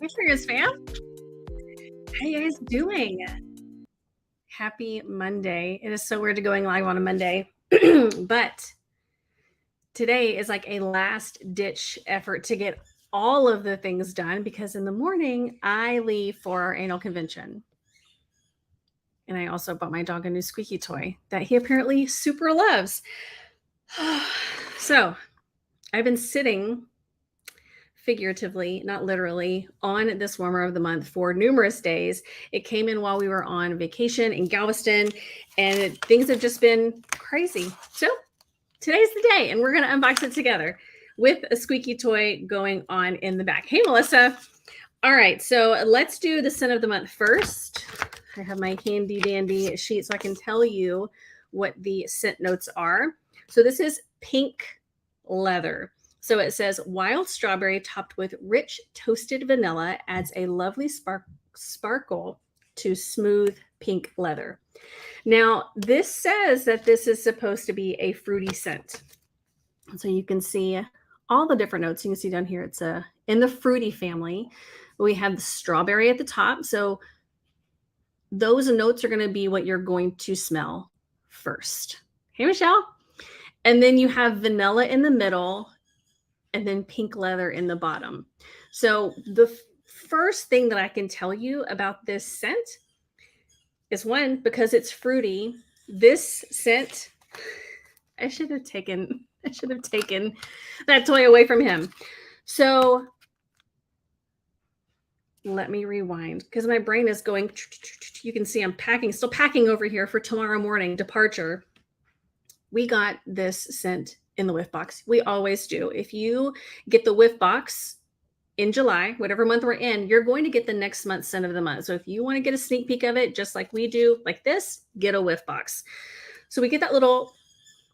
Hey, Serious fam. How you guys doing? Happy Monday. It is so weird to going live on a Monday, but today is like a last ditch effort to get all of the things done because in the morning I leave for our annual convention. And I also bought my dog a new squeaky toy that he apparently super loves. So I've been sitting figuratively, not literally, on this warmer of the month for numerous days. It came in while we were on vacation in Galveston, and things have just been crazy. So today's the day, and we're going to unbox it together with a squeaky toy going on in the back. Hey, Melissa. All right, so let's do the scent of the month first. I have my handy dandy sheet so I can tell you what the scent notes are. So this is pink leather. So it says wild strawberry topped with rich toasted vanilla adds a lovely sparkle to smooth pink leather. Now, this says that this is supposed to be a fruity scent. So you can see all the different notes. You can see down here, it's in the fruity family. We have the strawberry at the top. So those notes are going to be what you're going to smell first. Hey, Michelle. And then you have vanilla in the middle and then pink leather in the bottom. So the first thing that I can tell you about this scent is one, because it's fruity, this scent, I should have taken that toy away from him. So let me rewind because my brain is going, you can see I'm still packing over here for tomorrow morning departure. We got this scent in the whiff box. We always do. If you get the whiff box in July, whatever month we're in, you're going to get the next month's scent of the month. So if you want to get a sneak peek of it, just like we do, like this, get a whiff box. So we get that little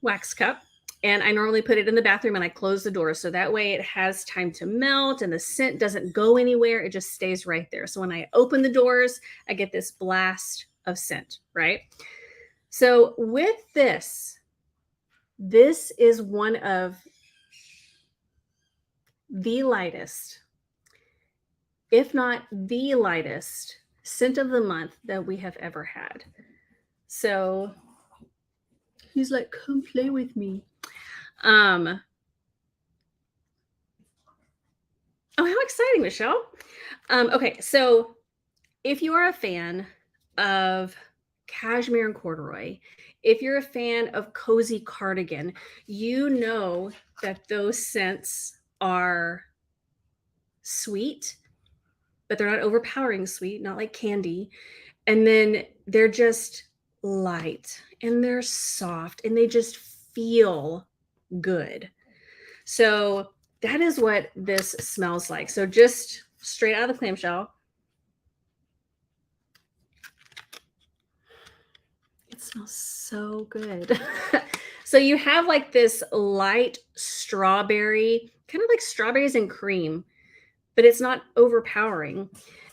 wax cup, and I normally put it in the bathroom and I close the door. So that way it has time to melt and the scent doesn't go anywhere. It just stays right there. So when I open the doors, I get this blast of scent, right? So with this is one of the lightest, if not the lightest, scent of the month that we have ever had. So he's like, come play with me. Oh, how exciting, Michelle. Okay, so if you are a fan of cashmere and corduroy, if you're a fan of cozy cardigan, you know that those scents are sweet, but they're not overpowering sweet, not like candy. And then they're just light and they're soft and they just feel good. So that is what this smells like. So just straight out of the clamshell. It smells so good. So you have like this light strawberry, kind of like strawberries and cream, but it's not overpowering.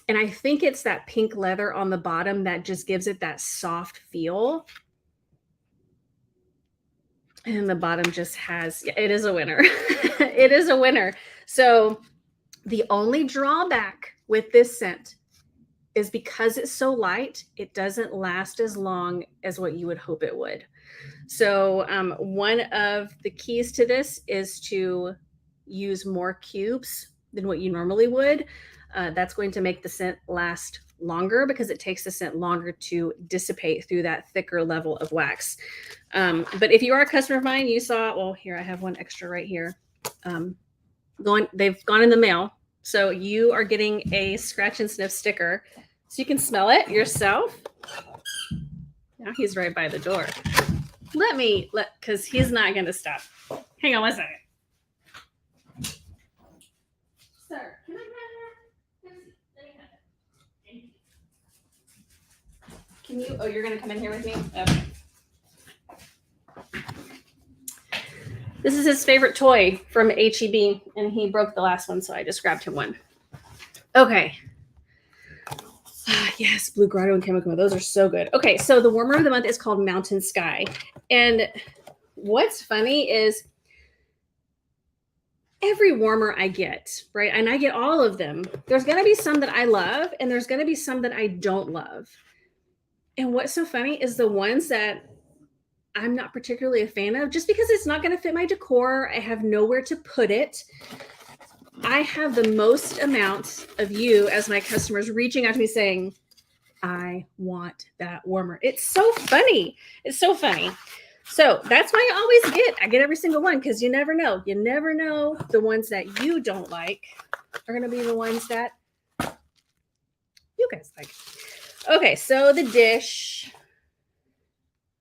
And I think it's that pink leather on the bottom that just gives it that soft feel. And the bottom just has, it is a winner. It is a winner. So the only drawback with this scent is because it's so light, it doesn't last as long as what you would hope it would. So one of the keys to this is to use more cubes than what you normally would. That's going to make the scent last longer because it takes the scent longer to dissipate through that thicker level of wax. But if you are a customer of mine, you saw, well, here, I have one extra right here. They've gone in the mail. So you are getting a scratch and sniff sticker so you can smell it yourself. Now he's right by the door. Because he's not going to stop. Hang on one second. Sir, can I have that? Let me have it. Thank you. Can you, oh, you're going to come in here with me? Okay. This is his favorite toy from HEB, and he broke the last one, so I just grabbed him one. Okay. Yes, Blue Grotto and Chemical. Those are so good. Okay, so the warmer of the month is called Mountain Sky. And what's funny is every warmer I get, right? And I get all of them. There's going to be some that I love and there's going to be some that I don't love. And what's so funny is the ones that I'm not particularly a fan of, just because it's not going to fit my decor, I have nowhere to put it. I have the most amount of you as my customers reaching out to me saying, I want that warmer. It's so funny. It's so funny. So that's why I get every single one, because you never know. You never know, the ones that you don't like are going to be the ones that you guys like. Okay, so the dish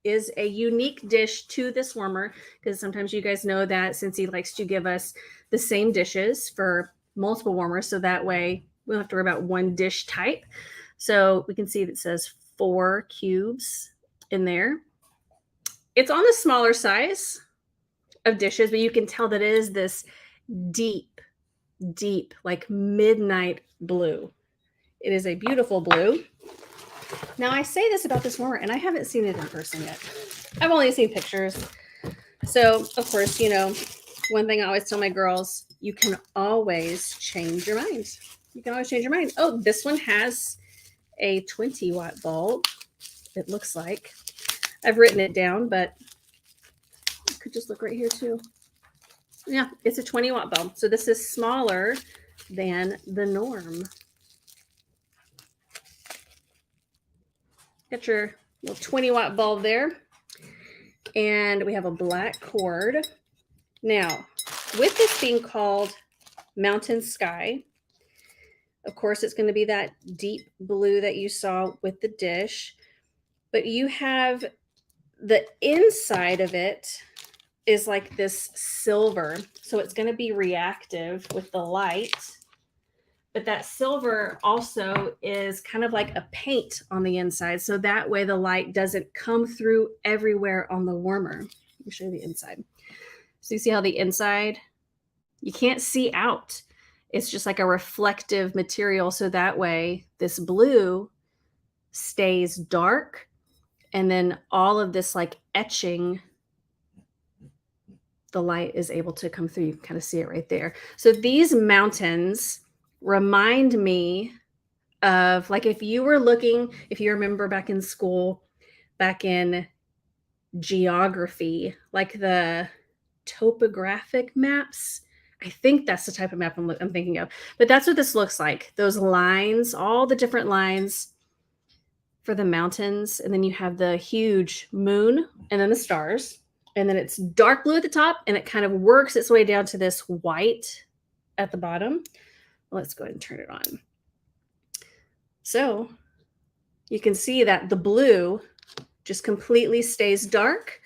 is a unique dish to this warmer, because sometimes you guys know that Scentsy likes to give us the same dishes for multiple warmers, so that way we don't have to worry about one dish type. So we can see that it says 4 cubes in there. It's on the smaller size of dishes, but you can tell that it is this deep, deep, like midnight blue. It is a beautiful blue. Now, I say this about this warmer, and I haven't seen it in person yet. I've only seen pictures. So, of course, you know, one thing I always tell my girls, you can always change your mind. You can always change your mind. Oh, this one has a 20-watt bulb, it looks like. I've written it down, but you could just look right here too. Yeah, it's a 20-watt bulb. So this is smaller than the norm. Got your little 20-watt bulb there. And we have a black cord. Now, with this being called Mountain Sky, of course, it's going to be that deep blue that you saw with the dish. But you have the inside of it is like this silver. So it's going to be reactive with the light. But that silver also is kind of like a paint on the inside. So that way the light doesn't come through everywhere on the warmer. Let me show you the inside. So you see how the inside, you can't see out. It's just like a reflective material. So that way this blue stays dark. And then all of this like etching, the light is able to come through. You can kind of see it right there. So these mountains remind me of, like, if you were looking, if you remember back in school, back in geography, like the topographic maps. I think that's the type of map I'm thinking of. But that's what this looks like. Those lines, all the different lines for the mountains. And then you have the huge moon and then the stars. And then it's dark blue at the top and it kind of works its way down to this white at the bottom. Let's go ahead and turn it on. So you can see that the blue just completely stays dark.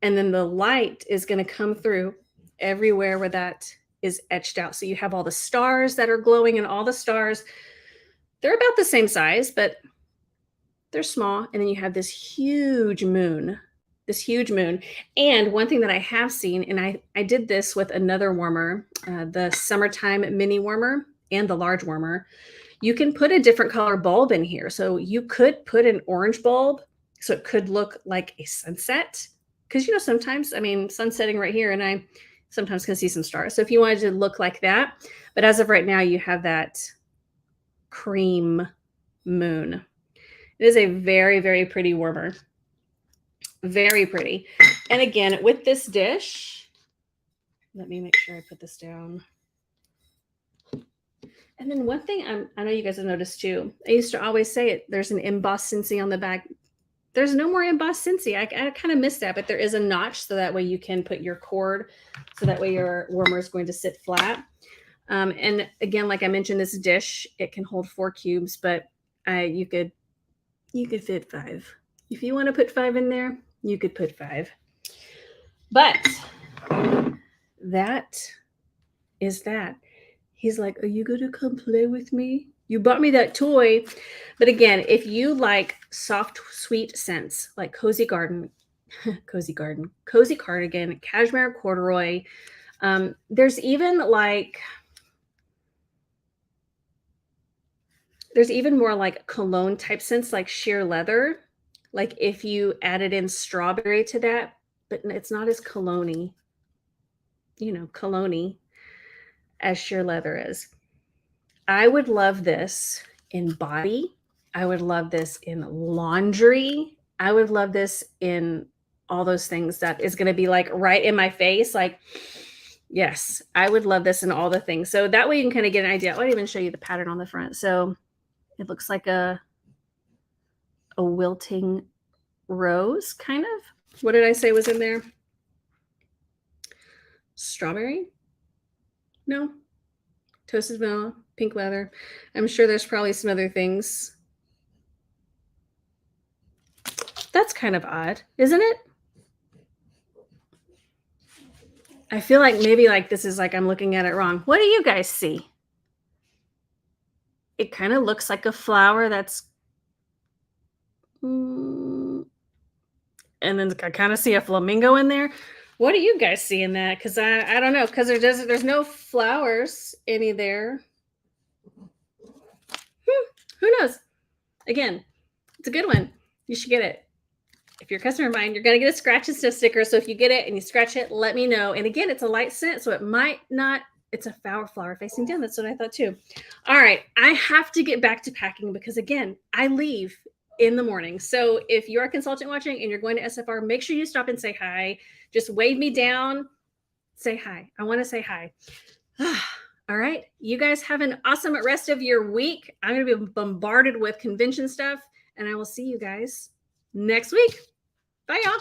And then the light is going to come through everywhere where that is etched out. So you have all the stars that are glowing, and all the stars, they're about the same size, but they're small. And then you have this huge moon. And one thing that I have seen, and I did this with another warmer, the summertime mini warmer and the large warmer, you can put a different color bulb in here. So you could put an orange bulb, so it could look like a sunset. Because, you know, sometimes, I mean, sun's setting right here, and I sometimes can see some stars. So if you wanted to look like that, but as of right now, you have that cream moon. It is a very, very pretty warmer. Very pretty. And again, with this dish, let me make sure I put this down. And then one thing I know you guys have noticed too, I used to always say it, there's an embossed Scentsy on the back. There's no more embossed Scentsy. I kind of missed that, but there is a notch, so that way you can put your cord, so that way your warmer is going to sit flat. And again, like I mentioned, this dish, it can hold 4 cubes, but you could fit 5. If you want to put 5 in there, you could put 5. But that is that. He's like, are you going to come play with me? You bought me that toy. But again, if you like soft, sweet scents like cozy cardigan, cashmere corduroy, there's even more like cologne type scents like sheer leather. Like if you added in strawberry to that, but it's not as cologne-y, you know, cologne-y. as sheer leather is. I would love this in body. I would love this in laundry. I would love this in all those things that is going to be like right in my face. Like, yes, I would love this in all the things. So that way you can kind of get an idea. I'll even show you the pattern on the front. So it looks like a wilting rose, kind of. What did I say was in there? Strawberry? No. Toasted vanilla, pink leather. I'm sure there's probably some other things. That's kind of odd, isn't it? I feel like maybe like this is like I'm looking at it wrong. What do you guys see? It kind of looks like a flower that's and then I kind of see a flamingo in there. What do you guys see in that? Because I don't know, because there's no flowers any there. Who knows? Again, it's a good one. You should get it. If you're a customer of mine, you're going to get a scratch and sniff sticker. So if you get it and you scratch it, let me know. And again, it's a light scent, so it might not, it's a flower facing down. That's what I thought too. All right. I have to get back to packing because again, I leave in the morning. So if you're a consultant watching and you're going to SFR, make sure you stop and say hi. Just wave me down. Say hi. I want to say hi. All right. You guys have an awesome rest of your week. I'm going to be bombarded with convention stuff, and I will see you guys next week. Bye, y'all.